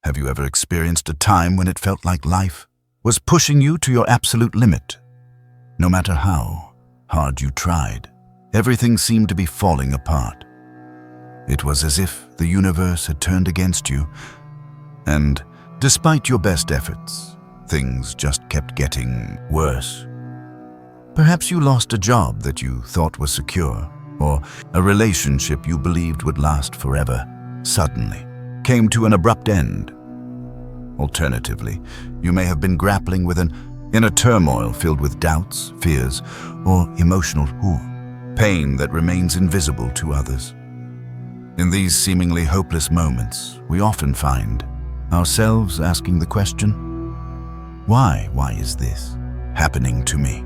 Have you ever experienced a time when it felt like life was pushing you to your absolute limit? No matter how hard you tried, everything seemed to be falling apart. It was as if the universe had turned against you, and despite your best efforts, things just kept getting worse. Perhaps you lost a job that you thought was secure, or a relationship you believed would last forever suddenly came to an abrupt end. Alternatively, you may have been grappling with an inner turmoil filled with doubts, fears, or emotional pain that remains invisible to others. In these seemingly hopeless moments, we often find ourselves asking the question, why is this happening to me?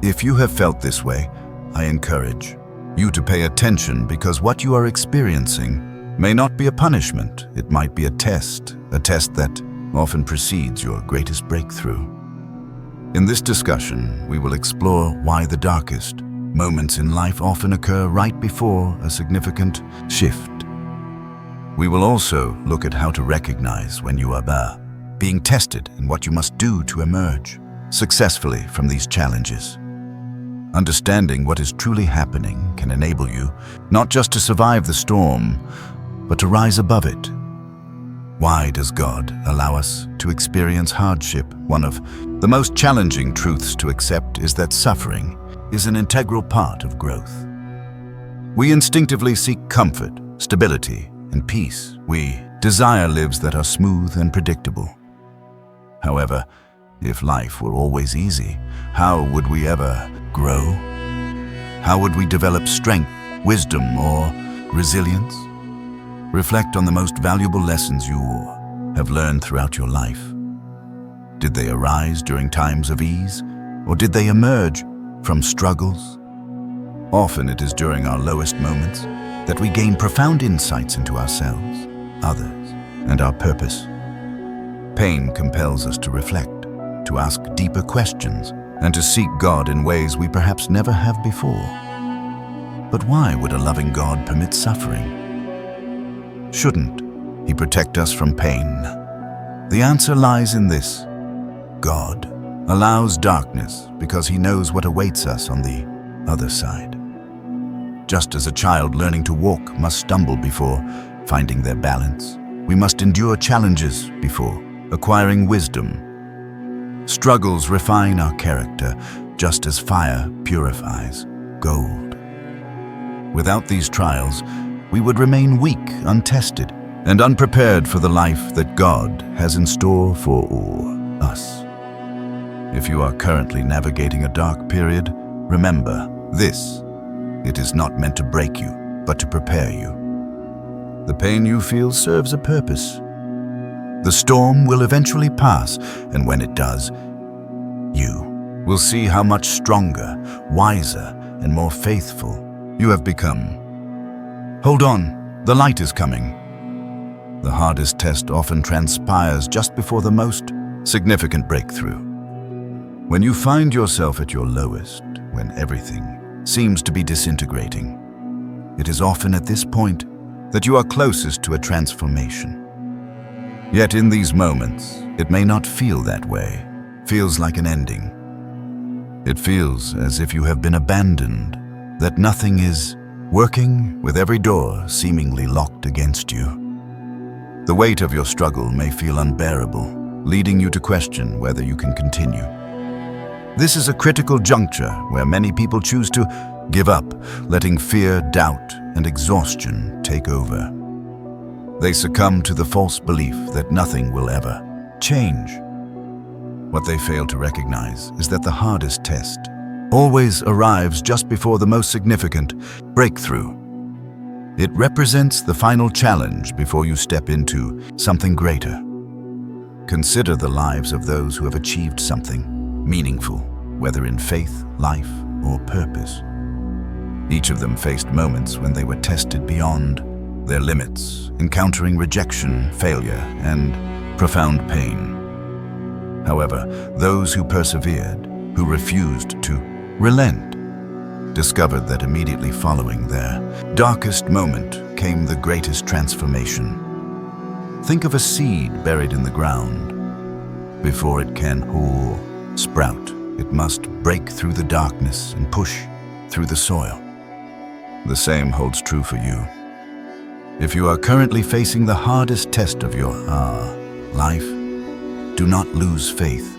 If you have felt this way, I encourage you to pay attention, because what you are experiencing may not be a punishment. It might be a test that often precedes your greatest breakthrough. In this discussion, we will explore why the darkest moments in life often occur right before a significant shift. We will also look at how to recognize when you are being tested and what you must do to emerge successfully from these challenges. Understanding what is truly happening can enable you not just to survive the storm, but to rise above it. Why does God allow us to experience hardship? One of the most challenging truths to accept is that suffering is an integral part of growth. We instinctively seek comfort, stability, and peace. We desire lives that are smooth and predictable. However, if life were always easy, how would we ever grow? How would we develop strength, wisdom, or resilience? Reflect on the most valuable lessons you have learned throughout your life. Did they arise during times of ease, or did they emerge from struggles? Often it is during our lowest moments that we gain profound insights into ourselves, others, and our purpose. Pain compels us to reflect, to ask deeper questions, and to seek God in ways we perhaps never have before. But why would a loving God permit suffering? Shouldn't He protect us from pain? The answer lies in this: God allows darkness because He knows what awaits us on the other side. Just as a child learning to walk must stumble before finding their balance, we must endure challenges before acquiring wisdom. Struggles refine our character, just as fire purifies gold. Without these trials, we would remain weak, untested, and unprepared for the life that God has in store for us. If you are currently navigating a dark period, remember this: it is not meant to break you, but to prepare you. The pain you feel serves a purpose. The storm will eventually pass, and when it does, you will see how much stronger, wiser, and more faithful you have become. Hold on, the light is coming. The hardest test often transpires just before the most significant breakthrough. When you find yourself at your lowest, when everything seems to be disintegrating, it is often at this point that you are closest to a transformation. Yet in these moments, it may not feel that way. It feels like an ending. It feels as if you have been abandoned, that nothing is working, with every door seemingly locked against you. The weight of your struggle may feel unbearable, leading you to question whether you can continue. This is a critical juncture where many people choose to give up, letting fear, doubt, and exhaustion take over. They succumb to the false belief that nothing will ever change. What they fail to recognize is that the hardest test always arrives just before the most significant breakthrough. It represents the final challenge before you step into something greater. Consider the lives of those who have achieved something meaningful, whether in faith, life, or purpose. Each of them faced moments when they were tested beyond their limits, encountering rejection, failure, and profound pain. However, those who persevered, who refused to relent, discovered that immediately following their darkest moment came the greatest transformation. Think of a seed buried in the ground. Before it can sprout, it must break through the darkness and push through the soil. The same holds true for you. If you are currently facing the hardest test of your life, do not lose faith.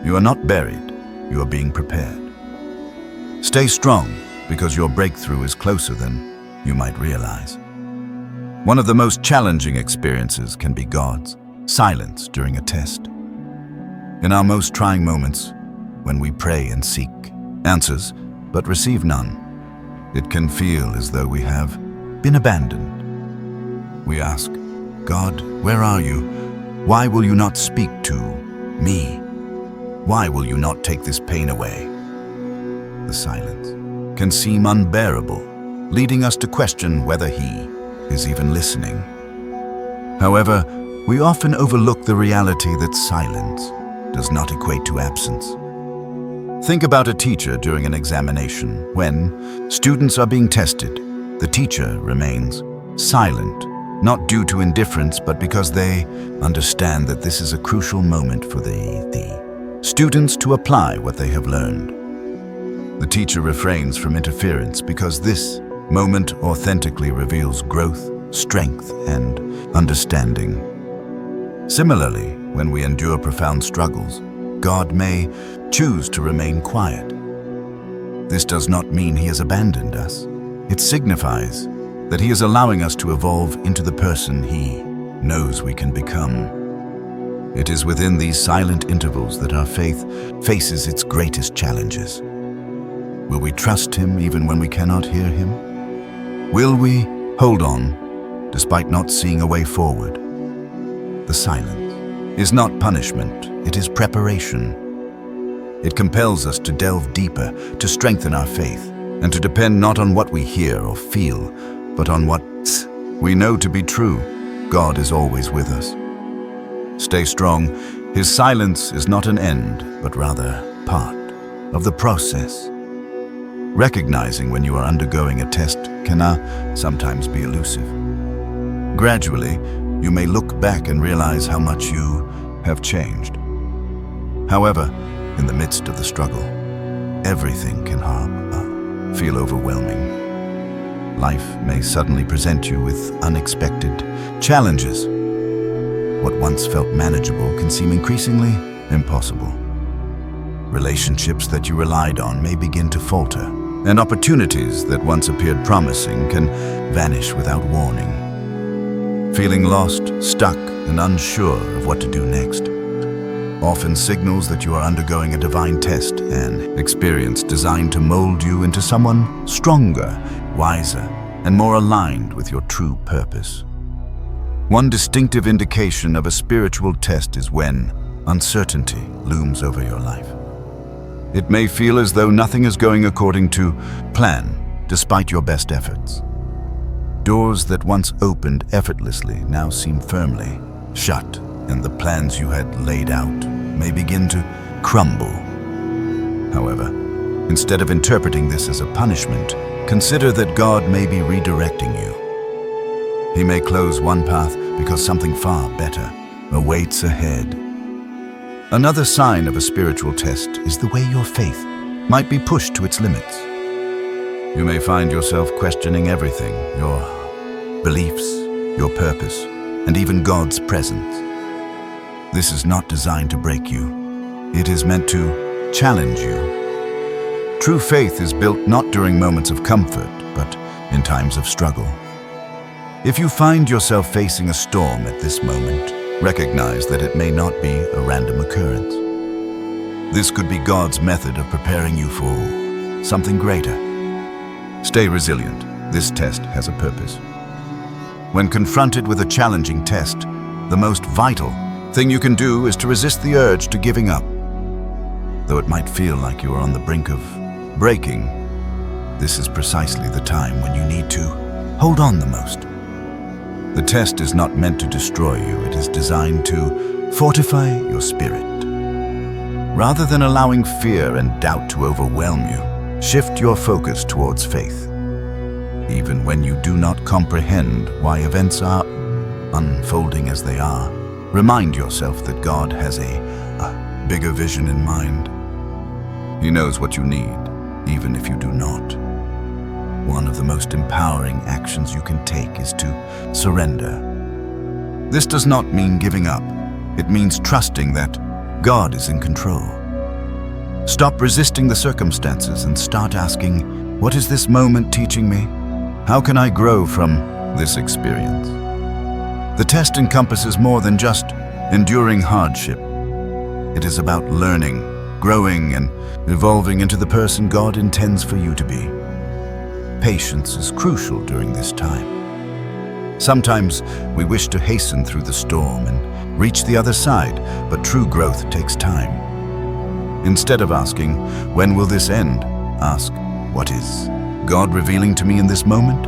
You are not buried, you are being prepared. Stay strong, because your breakthrough is closer than you might realize. One of the most challenging experiences can be God's silence during a test. In our most trying moments, when we pray and seek answers but receive none, it can feel as though we have been abandoned. We ask, God, where are you? Why will you not speak to me? Why will you not take this pain away? The silence can seem unbearable, leading us to question whether He is even listening. However, we often overlook the reality that silence does not equate to absence. Think about a teacher during an examination. When students are being tested, the teacher remains silent, not due to indifference, but because they understand that this is a crucial moment for the students to apply what they have learned. The teacher refrains from interference because this moment authentically reveals growth, strength, and understanding. Similarly, when we endure profound struggles, God may choose to remain quiet. This does not mean He has abandoned us. It signifies that He is allowing us to evolve into the person He knows we can become. It is within these silent intervals that our faith faces its greatest challenges. Will we trust Him even when we cannot hear Him? Will we hold on despite not seeing a way forward? The silence is not punishment, it is preparation. It compels us to delve deeper, to strengthen our faith, and to depend not on what we hear or feel, but on what we know to be true. God is always with us. Stay strong. His silence is not an end, but rather part of the process. Recognizing when you are undergoing a test can sometimes be elusive. Gradually, you may look back and realize how much you have changed. However, in the midst of the struggle, everything can feel overwhelming. Life may suddenly present you with unexpected challenges. What once felt manageable can seem increasingly impossible. Relationships that you relied on may begin to falter, and opportunities that once appeared promising can vanish without warning. Feeling lost, stuck, and unsure of what to do next often signals that you are undergoing a divine test, an experience designed to mold you into someone stronger, wiser, and more aligned with your true purpose. One distinctive indication of a spiritual test is when uncertainty looms over your life. It may feel as though nothing is going according to plan, despite your best efforts. Doors that once opened effortlessly now seem firmly shut, and the plans you had laid out may begin to crumble. However, instead of interpreting this as a punishment, consider that God may be redirecting you. He may close one path because something far better awaits ahead. Another sign of a spiritual test is the way your faith might be pushed to its limits. You may find yourself questioning everything, your beliefs, your purpose, and even God's presence. This is not designed to break you. It is meant to challenge you. True faith is built not during moments of comfort, but in times of struggle. If you find yourself facing a storm at this moment, recognize that it may not be a random occurrence. This could be God's method of preparing you for something greater. Stay resilient. This test has a purpose. When confronted with a challenging test, the most vital thing you can do is to resist the urge to giving up. Though it might feel like you are on the brink of breaking, this is precisely the time when you need to hold on the most. The test is not meant to destroy you, it is designed to fortify your spirit. Rather than allowing fear and doubt to overwhelm you, shift your focus towards faith. Even when you do not comprehend why events are unfolding as they are, remind yourself that God has a bigger vision in mind. He knows what you need, even if you do not. One of the most empowering actions you can take is to surrender. This does not mean giving up. It means trusting that God is in control. Stop resisting the circumstances and start asking, what is this moment teaching me? How can I grow from this experience? The test encompasses more than just enduring hardship. It is about learning, growing, and evolving into the person God intends for you to be. Patience is crucial during this time. Sometimes we wish to hasten through the storm and reach the other side, but true growth takes time. Instead of asking, when will this end? Ask, what is God revealing to me in this moment?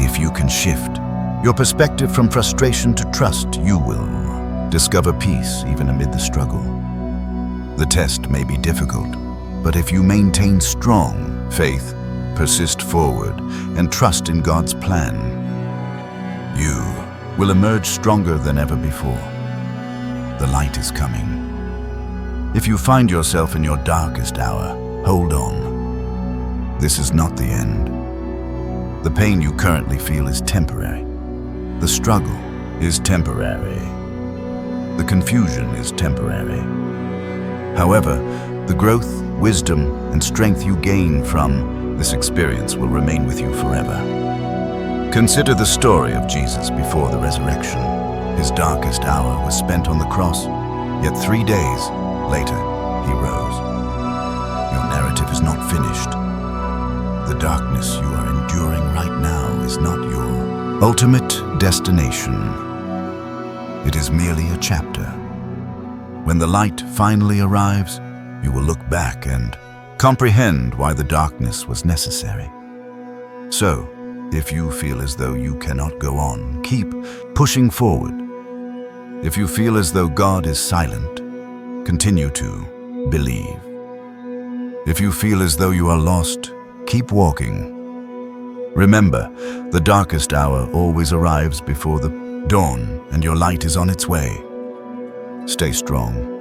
If you can shift your perspective from frustration to trust, you will discover peace even amid the struggle. The test may be difficult, but if you maintain strong faith, persist forward, and trust in God's plan, you will emerge stronger than ever before. The light is coming. If you find yourself in your darkest hour, hold on. This is not the end. The pain you currently feel is temporary. The struggle is temporary. The confusion is temporary. However, the growth, wisdom, and strength you gain from this experience will remain with you forever. Consider the story of Jesus before the resurrection. His darkest hour was spent on the cross, yet 3 days later, he rose. Your narrative is not finished. The darkness you are enduring right now is not your ultimate destination. It is merely a chapter. When the light finally arrives, you will look back and comprehend why the darkness was necessary. So, if you feel as though you cannot go on, keep pushing forward. If you feel as though God is silent, continue to believe. If you feel as though you are lost, keep walking. Remember, the darkest hour always arrives before the dawn, and your light is on its way. Stay strong.